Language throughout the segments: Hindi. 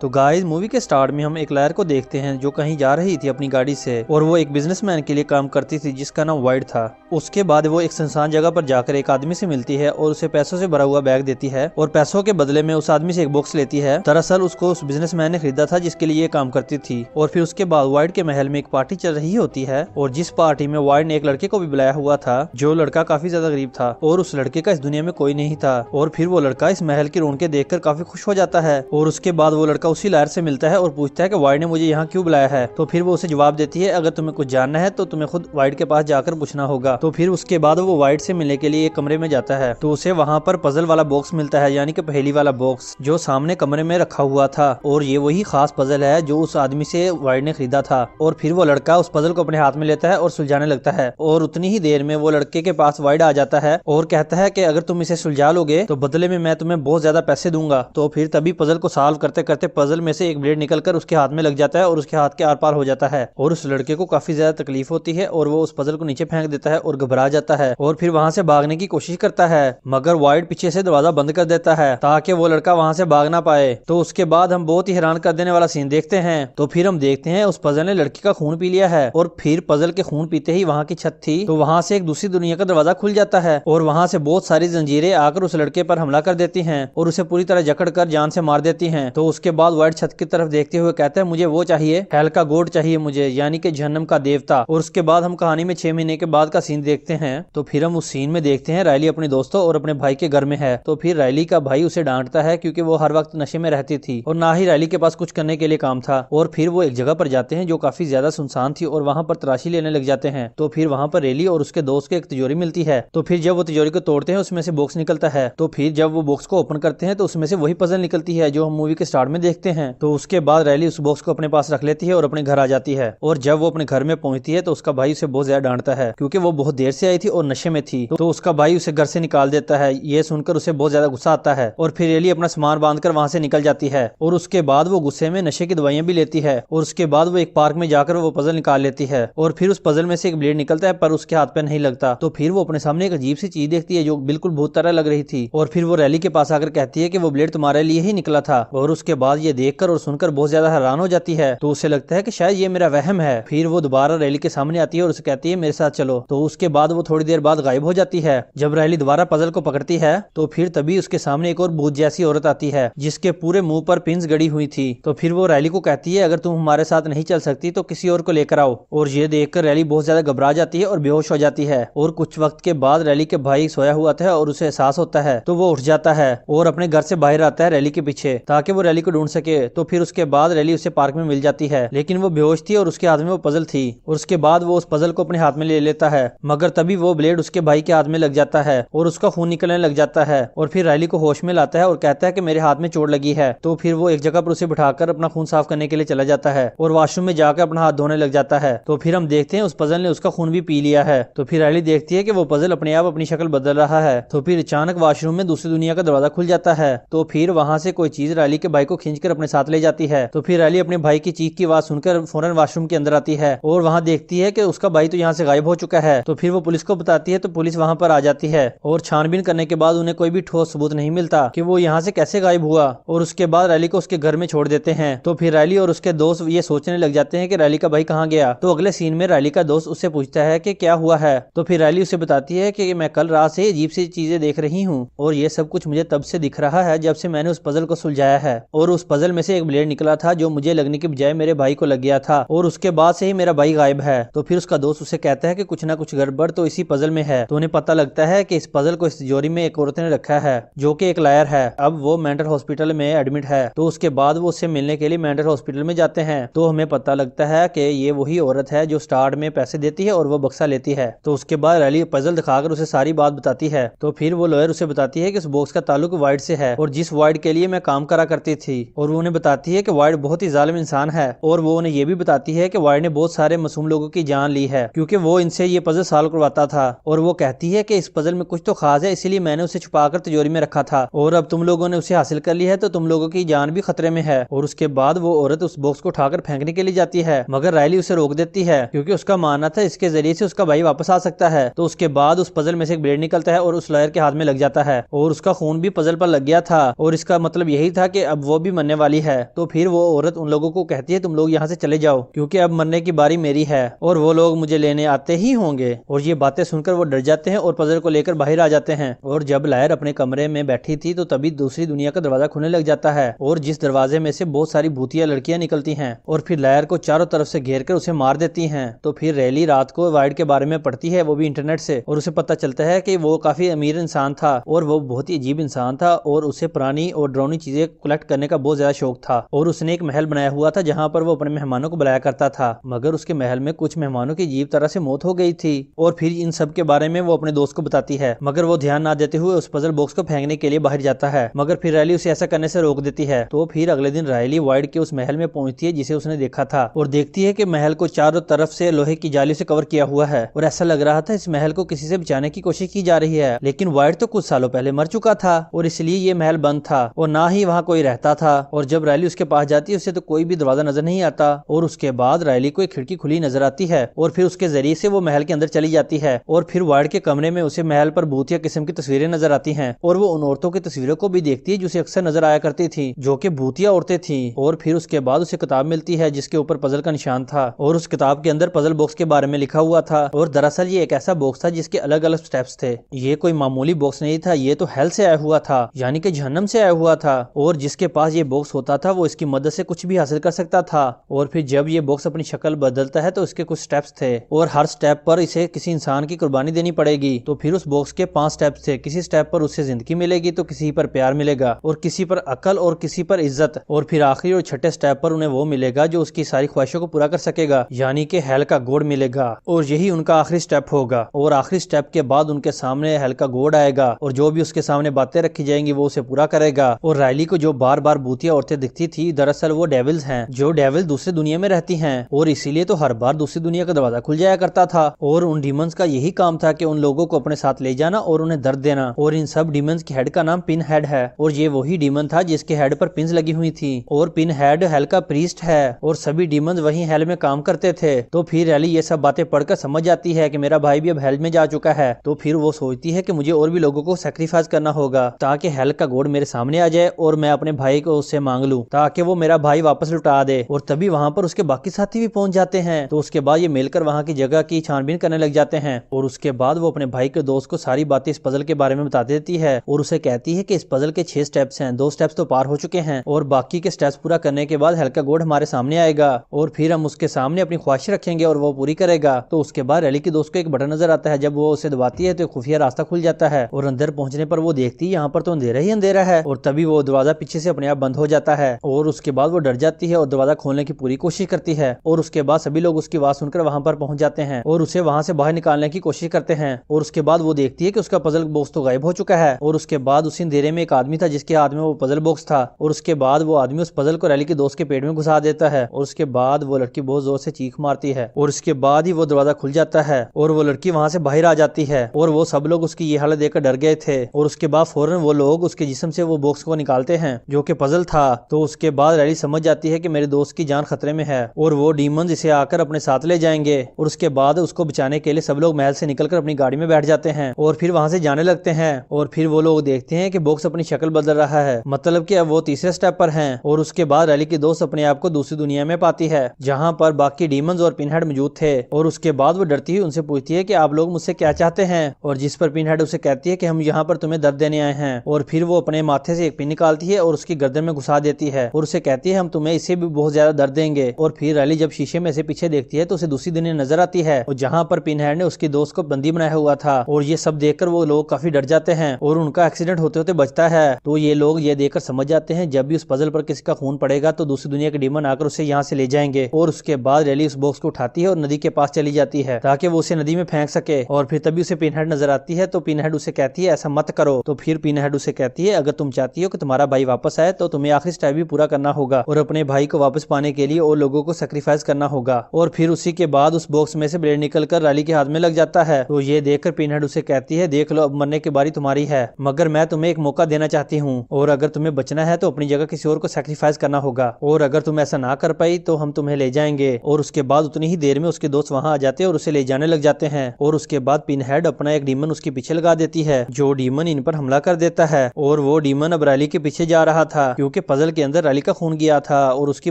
तो गाइस मूवी के स्टार्ट में हम एक लॉयर को देखते हैं जो कहीं जा रही थी अपनी गाड़ी से और वो एक बिजनेसमैन के लिए काम करती थी जिसका नाम वाइड था। उसके बाद वो एक सुनसान जगह पर जाकर एक आदमी से मिलती है और उसे पैसों से भरा हुआ बैग देती है और पैसों के बदले में उस आदमी से एक बॉक्स लेती है। दरअसल उसको उस बिजनेसमैन ने खरीदा था जिसके लिए ये काम करती थी। और फिर उसके बाद वाइड के महल में एक पार्टी चल रही होती है और जिस पार्टी में वाइड ने एक लड़के को भी बुलाया हुआ था जो लड़का काफी ज्यादा गरीब था और उस लड़के का इस दुनिया में कोई नहीं था। और फिर वो लड़का इस महल की रौनकें देखकर काफी खुश हो जाता है और उसके बाद वो लड़का उसी लॉयर से मिलता है और पूछता है कि वाइड ने मुझे यहाँ क्यों बुलाया है। तो फिर वो उसे जवाब देती है अगर तुम्हें कुछ जानना है तो तुम्हें खुद वाइड के पास जाकर पूछना होगा। तो फिर उसके बाद वो वाइड से मिलने के लिए एक कमरे में जाता है तो उसे वहाँ पर पजल वाला बॉक्स मिलता है यानी कि पहेली वाला बॉक्स जो सामने कमरे में रखा हुआ था और ये वही खास पजल है जो उस आदमी से वाइड ने खरीदा था। और फिर वो लड़का उस पजल को अपने हाथ में लेता है और सुलझाने लगता है और उतनी ही देर में वो लड़के के पास वाइड आ जाता है और कहता है कि अगर तुम इसे सुलझा लोगे तो बदले में मैं तुम्हें बहुत ज्यादा पैसे दूंगा। तो फिर तभी पजल को सॉल्व करते करते पजल में से एक ब्लेड निकलकर उसके हाथ में लग जाता है और उसके हाथ के आर पार हो जाता है और उस लड़के को काफी ज्यादा तकलीफ होती है और वो उस पजल को नीचे फेंक देता है और घबरा जाता है और फिर वहां से भागने की कोशिश करता है मगर वाइड पीछे से दरवाजा बंद कर देता है ताकि वो लड़का वहां से भाग ना पाए। तो उसके बाद हम बहुत ही हैरान कर देने वाला सीन देखते हैं। तो फिर हम देखते हैं उस पजल ने लड़की का खून पी लिया है और फिर पजल के खून पीते ही वहां की छत थी तो वहां से एक दूसरी दुनिया का दरवाजा खुल जाता है और वहां से बहुत सारी जंजीरें आकर उस लड़के पर हमला कर देती हैं और उसे पूरी तरह जकड़ कर जान से मार देती हैं। तो उसके बाद वाइड छत की तरफ देखते हुए कहता है मुझे वो चाहिए, हेल का गॉड चाहिए मुझे यानी कि जहन्नम का देवता। और उसके बाद हम कहानी में 6 महीने के बाद का सीन देखते हैं। तो फिर हम उस सीन में देखते हैं रायली अपने दोस्तों और अपने भाई के घर में है। तो फिर रायली का भाई उसे डांटता है क्योंकि वो हर वक्त नशे में रहती थी और ना ही रायली के पास कुछ करने के लिए काम था। और फिर वो एक जगह पर जाते हैं जो काफी ज्यादा सुनसान थी और वहां पर तलाशी लेने लग जाते हैं। तो फिर वहां पर रेली और उसके दोस्त को एक तिजोरी मिलती है। तो फिर जब वो तिजोरी को तोड़ते हैं उसमें से बॉक्स निकलता है। तो फिर जब वो बॉक्स को ओपन करते हैं तो उसमें से वही पजल निकलती है जो हम मूवी के स्टार्ट में देखते हैं। तो उसके बाद रैली उस बॉक्स को अपने पास रख लेती है और अपने घर आ जाती है। और जब वो अपने घर में पहुंचती है तो उसका भाई उसे बहुत ज्यादा डांटता है क्योंकि वो बहुत देर से आई थी और नशे में थी। तो उसका भाई उसे घर से निकाल देता है। ये सुनकर उसे बहुत ज्यादा गुस्सा आता है और फिर रैली अपना सामान बांधकर वहां से निकल जाती है। और उसके बाद वो गुस्से में नशे की दवाइयां भी लेती है और उसके बाद वो एक पार्क में जाकर वो पजल निकाल लेती है और फिर उस पजल में से एक ब्लेड निकलता है पर उसके हाथ पे नहीं लगता। तो फिर वो अपने सामने एक अजीब सी चीज देखती है जो बिल्कुल भूत तरह लग रही थी और फिर वो रैली के पास आकर कहती है कि वो ब्लेड तुम्हारे लिए ही निकला था। और उसके बाद ये देखकर और सुनकर बहुत ज्यादा हैरान हो जाती है। तो उसे लगता है कि शायद ये मेरा वहम है। फिर वो दोबारा रैली के सामने आती है और उसे कहती है मेरे साथ चलो। तो उसके बाद वो थोड़ी देर बाद गायब हो जाती है। जब रैली दोबारा पजल को पकड़ती है तो फिर तभी उसके सामने एक और भूत जैसी औरत आती है जिसके पूरे मुंह पर पिन्स गड़ी हुई थी। तो फिर वो रैली को कहती है अगर तुम हमारे साथ नहीं चल सकती तो किसी और को लेकर आओ। और ये देखकर रैली बहुत ज्यादा घबरा जाती है और बेहोश हो जाती है। और कुछ वक्त के बाद रैली के भाई सोया हुआ था और उसे एहसास होता है तो वो उठ जाता है और अपने घर से बाहर आता है रैली के पीछे ताकि वो रैली को ढूंढ सके। तो फिर उसके बाद रैली उसे पार्क में मिल जाती है लेकिन वो बेहोश थी और उसके हाथ में वो पजल थी। और उसके बाद वो उस पजल को अपने हाथ में ले लेता है मगर तभी वो ब्लेड उसके भाई के हाथ में लग जाता है और उसका खून निकलने लग जाता है। और फिर रैली को होश में लाता है और कहता है कि मेरे हाथ में चोट लगी है। तो फिर वो एक जगह पर उसे बिठाकर अपना खून साफ करने के लिए चला जाता है और वॉशरूम में जाकर अपना हाथ धोने लग जाता है। तो फिर हम देखते हैं उस पजल ने उसका खून भी पी लिया है। तो फिर रैली देखती है कि वो पजल अपने आप अपनी शक्ल बदल रहा है। तो फिर अचानक वॉशरूम में दूसरी दुनिया का दरवाजा खुल जाता है। तो फिर वहां से कोई चीज रैली के भाई को खींचकर अपने साथ ले जाती है। तो फिर रैली अपने भाई की चीख की आवाज सुनकर फौरन वॉशरूम के अंदर आती है और वहां देखती है कि उसका भाई तो यहाँ से गायब हो चुका है। तो फिर वो पुलिस को बताती है तो पुलिस वहां पर आ जाती है और छानबीन करने के बाद उन्हें कोई भी ठोस सबूत नहीं मिलता कि वो यहाँ से कैसे गायब हुआ। और उसके बाद रैली को उसके घर में छोड़ देते हैं। तो फिर रैली और उसके दोस्त ये सोचने लग जाते हैं कि रैली का भाई कहाँ गया। तो अगले सीन में रैली का दोस्त उससे पूछता है कि क्या हुआ है। तो फिर रैली उसे बताती है कि मैं कल रात से अजीब सी चीजें देख रही हूँ और ये सब कुछ मुझे तब से दिख रहा है जब से मैंने उस पजल को सुलझाया है। और उस पजल में से एक ब्लेड निकला था जो मुझे लगने की बजाय मेरे भाई को लग गया था और उसके बाद से ही मेरा भाई गायब है। तो फिर उसका दोस्त उसे कहता है कि कुछ ना कुछ गड़बड़ तो इसी पजल में है। तो उन्हें पता लगता है कि इस पजल को इस तिजोरी में एक औरत ने रखा है जो कि एक लायर है। अब वो मेंटल हॉस्पिटल में एडमिट है। तो उसके बाद वो उससे मिलने के लिए मेंटल हॉस्पिटल में जाते हैं। तो हमें पता लगता है कि ये वही औरत है जो स्टार्ट में पैसे देती है और वो बक्सा लेती है। तो उसके बाद रैली पजल दिखाकर उसे सारी बात बताती है। तो फिर वो लॉयर उसे बताती है कि उस बॉक्स का ताल्लुक वाइड से है और जिस वाइड के लिए मैं काम करा करती थी। और वो उन्हें बताती है कि वाइड बहुत ही जालिम इंसान है। और वो उन्हें ये भी बताती है कि वाइड ने बहुत सारे मासूम लोगों की जान ली है क्योंकि वो इनसे ये पजल सॉल्व करवाता था। और वो कहती है कि इस पजल में कुछ तो खास है इसीलिए मैंने उसे छुपाकर तिजोरी में रखा था और अब तुम लोगों ने उसे हासिल कर लिया है तो तुम लोगों की जान भी खतरे में है। और उसके बाद वो औरत उस बॉक्स को उठाकर फेंकने के लिए जाती है मगर रायली उसे रोक देती है क्योंकि उसका मानना था इसके जरिए से उसका भाई वापस आ सकता है। तो उसके बाद उस पजल में से एक ब्लेड निकलता है और उस लॉयर के हाथ में लग जाता है और उसका खून भी पजल पर लग गया था और इसका मतलब यही था कि अब वो भी मरने बनने वाली है। तो फिर वो औरत उन लोगों को कहती है तुम लोग यहाँ से चले जाओ क्योंकि अब मरने की बारी मेरी है और वो लोग मुझे लेने आते ही होंगे। और ये बातें सुनकर वो डर जाते हैं और पजल को लेकर बाहर आ जाते हैं। और जब लायर अपने कमरे में बैठी थी तो तभी दूसरी दुनिया का दरवाजा खुलने लग जाता है और जिस दरवाजे में से बहुत सारी भूतिया लड़कियां निकलती हैं और फिर लायर को चारों तरफ से घेर कर उसे मार देती हैं। तो फिर रैली रात को वाइड के बारे में पढ़ती है, वो भी इंटरनेट से, और उसे पता चलता है कि वो काफी अमीर इंसान था और वो बहुत ही अजीब इंसान था और उसे पुरानी और डरावनी चीजें कलेक्ट करने का बहुत ज्यादा शौक था। और उसने एक महल बनाया हुआ था जहाँ पर वो अपने मेहमानों को बुलाया करता था, मगर उसके महल में कुछ मेहमानों की अजीब तरह से मौत हो गई थी। और फिर इन सब के बारे में वो अपने दोस्त को बताती है, मगर वो ध्यान ना देते हुए उस पजल बॉक्स को फेंकने के लिए बाहर जाता है, मगर फिर रायली उसे ऐसा करने से रोक देती है। तो फिर अगले दिन रायली वाइड के उस महल में पहुंचती है जिसे उसने देखा था और देखती है कि महल को चारों तरफ से लोहे की जाली से कवर किया हुआ है और ऐसा लग रहा था इस महल को किसी से बचाने की कोशिश की जा रही है। लेकिन वाइड तो कुछ सालों पहले मर चुका था और इसलिए ये महल बंद था और ना ही वहाँ कोई रहता था। और जब रायली उसके पास जाती है उसे तो कोई भी दरवाजा नजर नहीं आता और उसके बाद रायली को एक खिड़की खुली नजर आती है और फिर उसके जरिए से वो महल के अंदर चली जाती है। और फिर वाइड के कमरे में उसे महल पर भूतिया किस्म की तस्वीरें नजर आती हैं और वो उन औरतों की तस्वीरों को भी देखती है जो उसे अक्सर नजर आया करती थी, जो कि भूतिया औरतें थी। और फिर उसके बाद उसे किताब मिलती है जिसके ऊपर पजल का निशान था और उस किताब के अंदर पजल बॉक्स के बारे में लिखा हुआ था। और दरअसल ये एक ऐसा बॉक्स था जिसके अलग अलग स्टेप्स थे। ये कोई मामूली बॉक्स नहीं था, ये तो हेल से आया हुआ था, यानी कि जहन्नम से आया हुआ था। और जिसके पास ये बॉक्स होता था वो इसकी मदद से कुछ भी हासिल कर सकता था। और फिर जब ये बॉक्स अपनी शक्ल बदलता है तो इसके कुछ स्टेप्स थे और हर स्टेप पर इसे किसी इंसान की कुर्बानी देनी पड़ेगी। तो फिर उस बॉक्स के 5 स्टेप्स थे, किसी स्टेप पर उसे जिंदगी मिलेगी तो किसी पर प्यार मिलेगा और किसी पर अकल और किसी पर इज्जत, और फिर आखिरी और छठे स्टेप पर उन्हें वो मिलेगा जो उसकी सारी ख्वाहिशों को पूरा कर सकेगा, यानी कि हेल का गोड मिलेगा। और यही उनका आखिरी स्टेप होगा। और आखिरी स्टेप के बाद उनके सामने हेल का गोड आएगा और जो भी उसके सामने बातें रखी जाएंगी वो उसे पूरा करेगा। और रायली को जो बार बार भूतिया औरतें दिखती थी दरअसल वो डेविल्स हैं, जो डेविल दूसरी दुनिया में रहती हैं और इसीलिए तो हर बार दूसरी दुनिया का दरवाजा खुल जाया करता था। और उन डीमंस का यही काम था कि उन लोगों को अपने साथ ले जाना और उन्हें दर्द देना। और इन सब डीमंस की हेड का नाम पिन हेड है और ये वही डीमन था जिसके हेड पर पिन्स लगी हुई थी। और पिन हेड हेल का प्रीस्ट है और सभी डीमंस वही हेल में काम करते थे। तो फिर रैली ये सब बातें पढ़कर समझ जाती है कि मेरा भाई भी अब हेल में जा चुका है। तो फिर वो सोचती है कि मुझे और भी लोगों को सैक्रिफाइस करना होगा ताकि हेल का गोड मेरे सामने आ जाए और मैं अपने भाई को उससे मांग लूं ताकि वो मेरा भाई वापस लुटा दे। और तभी वहां पर उसके बाकी साथी भी पहुंच जाते हैं। तो उसके बाद ये मिलकर वहां की जगह की छानबीन करने लग जाते हैं और उसके बाद वो अपने भाई के दोस्त को सारी बातें इस पजल के बारे में बता देती है और उसे कहती है कि इस पजल के 6 स्टेप्स हैं, 2 स्टेप्स तो पार हो चुके हैं और बाकी के स्टेप्स पूरा करने के बाद हेल का गोड हमारे सामने आएगा और फिर हम उसके सामने अपनी ख्वाहिश रखेंगे और वो पूरी करेगा। तो उसके बाद रैली की दोस्त को एक बटन नजर आता है, जब वो उसे दबाती है तो एक खुफिया रास्ता खुल जाता है और अंदर पहुंचने पर वो देखती है यहाँ पर तो अंधेरा ही अंधेरा है। और तभी वो दरवाजा पीछे से अपने आप बंद हो जाता है और उसके बाद वो डर जाती है और दरवाजा खोलने की पूरी कोशिश करती है। और उसके बाद सभी लोग उसकी आवाज सुनकर वहां पर पहुंच जाते हैं और उसे वहां से बाहर निकालने की कोशिश करते हैं। और उसके बाद वो देखती है कि उसका पजल बॉक्स तो गायब हो चुका है। और उसके बाद उसी अंधेरे में एक आदमी था जिसके हाथ में वो पजल बॉक्स था और उसके बाद वो आदमी उस पजल को रैली के दोस्त के पेट में घुसा देता है और उसके बाद वो लड़की बहुत जोर से चीख मारती है और उसके बाद ही वो दरवाजा खुल जाता है और वो लड़की वहां से बाहर आ जाती है। और वो सब लोग उसकी ये हालत देखकर डर गए थे और उसके बाद फौरन वो लोग उसके जिस्म से वो बॉक्स को निकालते हैं जो कि पजल था। तो उसके बाद रैली समझ जाती है कि मेरे दोस्त की जान खतरे में है और वो डीमंस इसे आकर अपने साथ ले जाएंगे। और उसके बाद उसको बचाने के लिए सब लोग महल से निकलकर अपनी गाड़ी में बैठ जाते हैं और फिर वहां से जाने लगते हैं। और फिर वो लोग देखते हैं कि बॉक्स अपनी शक्ल बदल रहा है, मतलब कि अब वो तीसरे स्टेप पर हैं। और उसके बाद रैली की दोस्त अपने आप को दूसरी दुनिया में पाती है जहां पर बाकी डीमंस और पिनहेड मौजूद थे। और उसके बाद वो डरती हुई उनसे पूछती है कि आप लोग मुझसे क्या चाहते हैं। और जिस पर पिनहेड उसे कहती है कि हम यहाँ पर तुम्हें दर्द देने आए हैं। और फिर वो अपने माथे से एक पिन निकालती है और उसकी गर्दन में घुसा देती है और उसे कहती है हम तुम्हें इसे भी बहुत ज्यादा दर्द देंगे। और फिर रैली जब शीशे में से पीछे देखती है तो उसे दूसरी दुनिया नजर आती है और जहाँ पर पिनहेड ने उसकी दोस्त को बंदी बनाया हुआ था। और ये सब देखकर वो लोग काफी डर जाते हैं और उनका एक्सीडेंट होते होते बचता है। तो ये लोग ये देखकर समझ जाते हैं जब भी उस पजल पर किसी का खून पड़ेगा तो दूसरी दुनिया के डीमन आकर उसे यहाँ से ले जाएंगे। और उसके बाद रैली उस बॉक्स को उठाती है और नदी के पास चली जाती है ताकि वो उसे नदी में फेंक सके। और फिर तभी उसे पिनहेड नजर आती है तो पिनहेड उसे कहती है ऐसा मत करो। तो फिर पिनहेड उसे कहती है अगर तुम चाहती हो कि तुम्हारा भाई वापस आए तो तुम्हें आखिरी स्टेप भी पूरा करना होगा और अपने भाई को वापस पाने के लिए और लोगों को सेक्रीफाइस करना होगा। और फिर उसी के बाद उस बॉक्स में से ब्लेड निकलकर रैली के हाथ में लग जाता है। तो ये देखकर पिनहेड उसे कहती है देख लो अब मरने की बारी तुम्हारी है, मगर मैं तुम्हें एक मौका देना चाहती हूँ और अगर तुम्हें बचना है तो अपनी जगह किसी और को सेक्रीफाइस करना होगा और अगर तुम ऐसा ना कर पाई तो हम तुम्हें ले जाएंगे। और उसके बाद उतनी ही देर में उसके दोस्त वहां आ जाते हैं और उसे ले जाने लग जाते हैं। और उसके बाद पिनहेड अपना एक डीमन उसके पीछे लगा देती है जो डीमन इन पर हमला कर देता है। और वो डीमन अब रैली के पीछे जा रहा था क्योंकि क्योंकि पजल के अंदर रैली का खून गया था और उसकी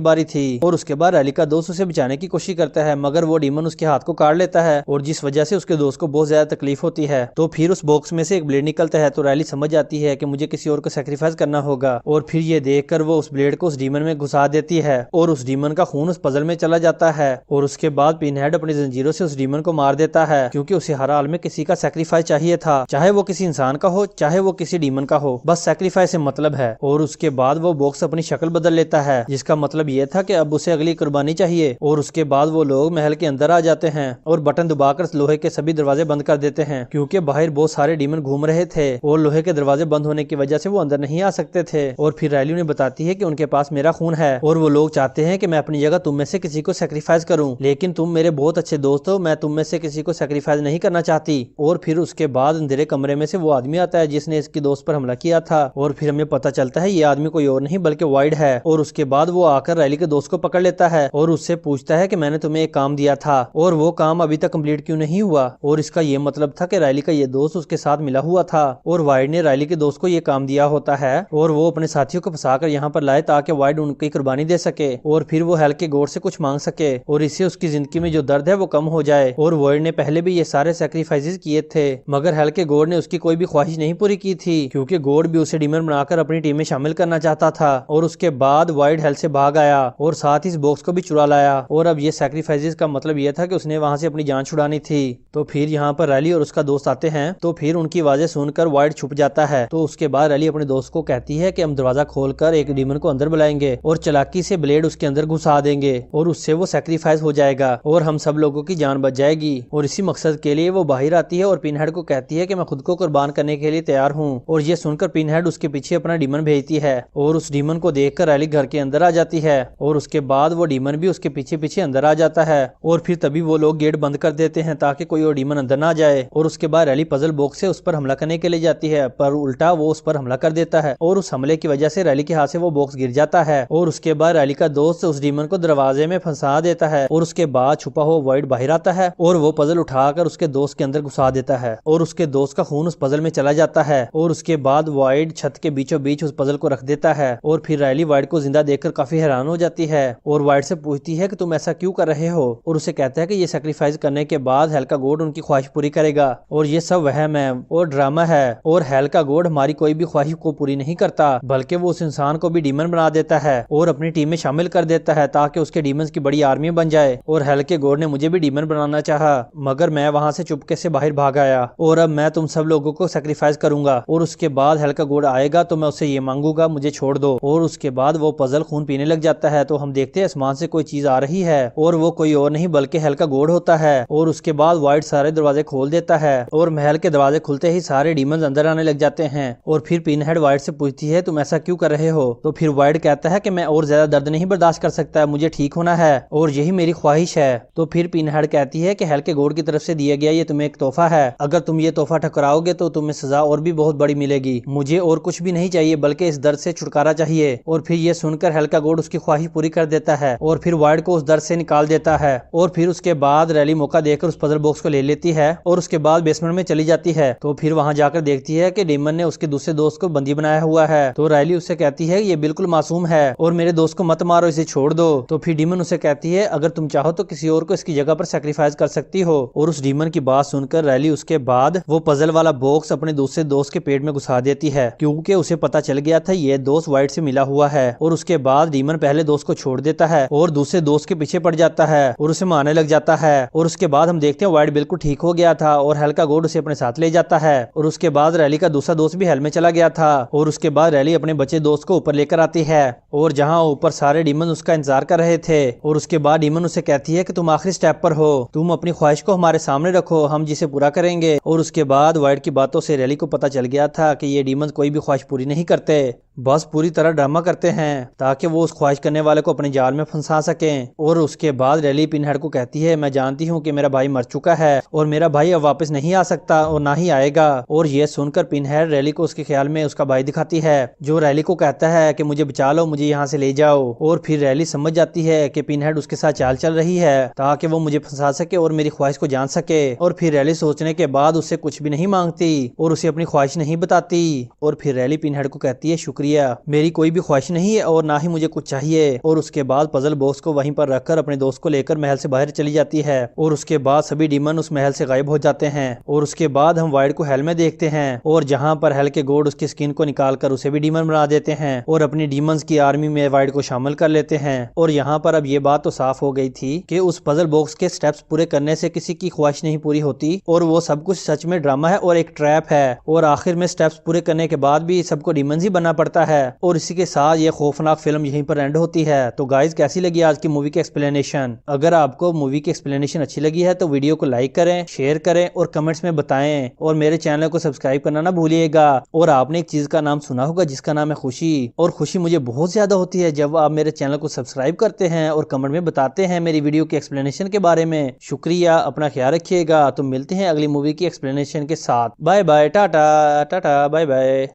बारी थी। और उसके बाद रैली का दोस्त उसे बचाने की कोशिश करता है, मगर वो डीमन उसके हाथ को काट लेता है और जिस वजह से उसके दोस्त को बहुत ज्यादा तकलीफ होती है। तो फिर उस बॉक्स में से एक ब्लेड निकलता है, तो रैली समझ जाती है कि मुझे किसी और को सेक्रीफाइस करना होगा। और फिर ये देखकर वो उस ब्लेड को उस डीमन में घुसा देती है और उस डीमन का खून उस पजल में चला जाता है। और उसके बाद पिनहेड अपनी जंजीरों से उस डीमन को मार देता है, क्योंकि उसे हर हाल में किसी का सेक्रीफाइस चाहिए था, चाहे वो किसी इंसान का हो चाहे वो किसी डीमन का हो, बस सेक्रीफाइस से मतलब है। और उसके बाद वो बॉक्स अपनी शक्ल बदल लेता है, जिसका मतलब ये था कि अब उसे अगली कुर्बानी चाहिए। और उसके बाद वो लोग महल के अंदर आ जाते हैं और बटन दबाकर लोहे के सभी दरवाजे बंद कर देते हैं, क्योंकि बाहर बहुत सारे डीमन घूम रहे थे और लोहे के दरवाजे बंद होने की वजह से वो अंदर नहीं आ सकते थे। और फिर रैली उन्हें बताती है कि उनके पास मेरा खून है और वो लोग चाहते हैं कि मैं अपनी जगह तुम में से किसी को सेक्रीफाइस करूं, लेकिन तुम मेरे बहुत अच्छे दोस्त हो, मैं तुम में से किसी को सेक्रीफाइस नहीं करना चाहती। और फिर उसके बाद अंधेरे कमरे में से वो आदमी आता है जिसने इसके दोस्त पर हमला किया था, और फिर हमें पता चलता है ये आदमी कोई और नहीं बल्कि वाइड है। और उसके बाद वो आकर रैली के दोस्त को पकड़ लेता है और उससे पूछता है कि मैंने तुम्हें एक काम दिया था और वो काम अभी तक कंप्लीट क्यों नहीं हुआ। और इसका ये मतलब था कि रैली का ये दोस्त उसके साथ मिला हुआ था और वाइड ने रैली के दोस्त को ये काम दिया होता है और वो अपने साथियों को फंसाकर यहाँ पर लाए ताकि वाइड उनकी कुर्बानी दे सके और फिर वो हेल के गॉड से कुछ मांग सके और इससे उसकी जिंदगी में जो दर्द है वो कम हो जाए। और वाइड ने पहले भी ये सारे सैक्रिफाइसेस किए थे, मगर हेल के गॉड ने उसकी कोई भी ख्वाहिश नहीं पूरी की थी, क्योंकि गॉड भी उसे डीमन बनाकर अपनी टीम में शामिल करना चाहता था। और उसके बाद वाइड हेल से भाग आया और साथ ही इस बॉक्स को भी चुरा लाया। और अब ये सैक्रिफाइसेस का मतलब यह था कि उसने वहां से अपनी जान छुड़ानी थी। तो फिर यहाँ पर रैली और उसका दोस्त आते हैं, तो फिर उनकी आवाजें सुनकर वाइड छुप जाता है। तो उसके बाद रैली अपने दोस्त को कहती है कि हम दरवाजा खोलकर एक डीमन को अंदर बुलाएंगे और चालाकी से ब्लेड उसके अंदर घुसा देंगे और उससे वो सैक्रिफाइस हो जाएगा और हम सब लोगों की जान बच जाएगी। और इसी मकसद के लिए वो बाहर आती है और पिनहेड को कहती है कि मैं खुद को कुर्बान करने के लिए तैयार हूँ। और ये सुनकर पिनहेड उसके पीछे अपना डीमन भेजती है और उस डीमन को देखकर रैली घर के अंदर आ जाती है और उसके बाद वो डीमन भी उसके पीछे पीछे अंदर आ जाता है। और फिर तभी वो लोग गेट बंद कर देते हैं ताकि कोई और डीमन अंदर ना जाए। और उसके बाद रैली पजल बॉक्स से उस पर हमला करने के लिए जाती है, पर उल्टा वो उस पर हमला कर देता है और उस हमले की वजह से रैली के हाथ से वो बॉक्स गिर जाता है। और उसके बाद रैली का दोस्त उस डीमन को दरवाजे में फंसा देता है और उसके बाद छुपा हुआ वाइड बाहर आता है और वो पजल उठाकर उसके दोस्त के अंदर घुसा देता है और उसके दोस्त का खून उस पजल में चला जाता है। और उसके बाद वाइड छत के बीचों बीच उस पजल को रख देता है और फिर रैली वाइड को जिंदा देखकर काफी हैरान हो जाती है और वाइड से पूछती है कि तुम ऐसा क्यों कर रहे हो। और उसे कहता है कि ये सैक्रिफाइस करने के बाद हेल का गॉड उनकी ख्वाहिश पूरी करेगा और ये सब वहम है और ड्रामा है और हेल का गॉड हमारी कोई भी ख्वाहिश को पूरी नहीं करता, बल्कि वो उस इंसान को भी डीमन बना देता है और अपनी टीम में शामिल कर देता है ताकि उसके डीमंस की बड़ी आर्मी बन जाए। और हेल के गॉड ने मुझे भी डीमन बनाना चाहा, मगर मैं वहां से चुपके से बाहर भाग आया और अब मैं तुम सब लोगों को सैक्रिफाइस करूंगा और उसके बाद हेल का गॉड आएगा तो मैं उससे ये मांगूंगा मुझे छोड़ दो। और उसके बाद वो पजल खून पीने लग जाता है। तो हम देखते हैं आसमान से कोई चीज आ रही है और वो कोई और नहीं बल्कि हेल का गॉड होता है। और उसके बाद वाइड सारे दरवाजे खोल देता है और महल के दरवाजे खुलते ही सारे डीमंस अंदर आने लग जाते हैं। और फिर पिनहेड वाइड से पूछती है तुम ऐसा क्यों कर रहे हो। तो फिर वाइड कहता है कि मैं और ज्यादा दर्द नहीं बर्दाश्त कर सकता, मुझे ठीक होना है और यही मेरी ख्वाहिश है। तो फिर पिनहेड कहती है कि हेल के गॉड की तरफ से दिया गया ये तुम्हें एक तोहफा है, अगर तुम ये तोहफा ठुकराओगे तो तुम्हें सजा और भी बहुत बड़ी मिलेगी। मुझे और कुछ भी नहीं चाहिए बल्कि इस दर्द से छुटकारा चाहिए। और फिर ये सुनकर हेल का गॉड उसकी ख्वाहिश पूरी कर देता है और फिर वाइड को उस दर्द से निकाल देता है। और फिर उसके बाद रैली मौका देकर उस पजल बॉक्स को ले लेती है और उसके बाद बेसमेंट में चली जाती है। तो फिर वहां जाकर देखती है कि डीमन ने उसके दूसरे दोस्त को बंदी बनाया हुआ है। तो रैली उससे कहती है ये बिल्कुल मासूम है और मेरे दोस्त को मत मारो, इसे छोड़ दो। तो फिर डीमन उसे कहती है अगर तुम चाहो तो किसी और को इसकी जगह पर सैक्रिफाइस कर सकती हो। और उस डीमन की बात सुनकर रैली उसके बाद वो पजल वाला बॉक्स अपने दूसरे दोस्त के पेट में घुसा देती है, क्योंकि उसे पता चल गया था ये दोस्त वाइड से मिला हुआ है। और उसके बाद डीमन पहले दोस्त को छोड़ देता है और दूसरे दोस्त के पीछे पड़ जाता है और उसे मारने लग जाता है। और उसके बाद हम देखते हैं वाइड बिल्कुल ठीक हो गया था और हेल का गॉड उसे अपने साथ ले जाता है। और उसके बाद रैली का दूसरा दोस्त भी हेल में चला गया था। और उसके बाद रैली अपने बचे दोस्त को ऊपर लेकर आती है और जहाँ ऊपर सारे डीमन उसका इंतजार कर रहे थे। और उसके बाद डीमन उसे कहती है कि तुम आखिरी स्टेप पर हो, तुम अपनी ख्वाहिश को हमारे सामने रखो, हम जिसे पूरा करेंगे। और उसके बाद वाइड की बातों से रैली को पता चल गया था कि ये डीमन कोई भी ख्वाहिश पूरी नहीं करते, बस पूरी तरह ड्रामा करते हैं ताकि वो उस ख्वाहिश करने वाले को अपने जाल में फंसा सकें। और उसके बाद रैली पिनहेड को कहती है मैं जानती हूँ कि मेरा भाई मर चुका है और मेरा भाई अब वापस नहीं आ सकता और ना ही आएगा। और ये सुनकर पिनहेड रैली को उसके ख्याल में उसका भाई दिखाती है जो रैली को कहता है कि मुझे बचा लो, मुझे यहाँ से ले जाओ। और फिर रैली समझ जाती है कि पिनहेड उसके साथ चाल चल रही है ताकि वो मुझे फंसा सके और मेरी ख्वाहिश को जान सके। और फिर रैली सोचने के बाद उससे कुछ भी नहीं मांगती और उसे अपनी ख्वाहिश नहीं बताती। और फिर रैली पिनहेड को कहती है शुक्रिया शुक्रिया, मेरी कोई भी ख्वाहिश नहीं है और ना ही मुझे कुछ चाहिए। और उसके बाद पजल बॉक्स को वहीं पर रखकर अपने दोस्त को लेकर महल से बाहर चली जाती है और उसके बाद सभी डीमन उस महल से गायब हो जाते हैं। और उसके बाद हम वाइड को हेल में देखते हैं और जहाँ पर हेल के गॉड उसकी स्किन को निकाल कर उसे भी डीमन बना देते हैं और अपनी डीमंस की आर्मी में वाइड को शामिल कर लेते हैं। और यहाँ पर अब ये बात तो साफ हो गई थी कि उस पजल बॉक्स के स्टेप्स पूरे करने से किसी की ख्वाहिश नहीं पूरी होती और वो सब कुछ सच में ड्रामा है और एक ट्रैप है। और आखिर में स्टेप्स पूरे करने के बाद भी सबको डीमंस ही बनना पड़ता है। और इसी के साथ ये खौफनाक फिल्म यहीं पर एंड होती है। तो गाइज कैसी लगी आज की मूवी की एक्सप्लेनेशन? अगर आपको मूवी की एक्सप्लेनेशन अच्छी लगी है तो वीडियो को लाइक करें, शेयर करें और कमेंट्स में बताएं। और मेरे चैनल को सब्सक्राइब करना ना भूलिएगा। और आपने एक चीज का नाम सुना होगा जिसका नाम है खुशी। और खुशी मुझे बहुत ज्यादा होती है जब आप मेरे चैनल को सब्सक्राइब करते हैं और कमेंट में बताते हैं मेरी वीडियो की एक्सप्लेनेशन के बारे में। शुक्रिया, अपना ख्याल रखिएगा। तो मिलते हैं अगली मूवी की एक्सप्लेनेशन के साथ। Bye bye, tata tata, bye bye.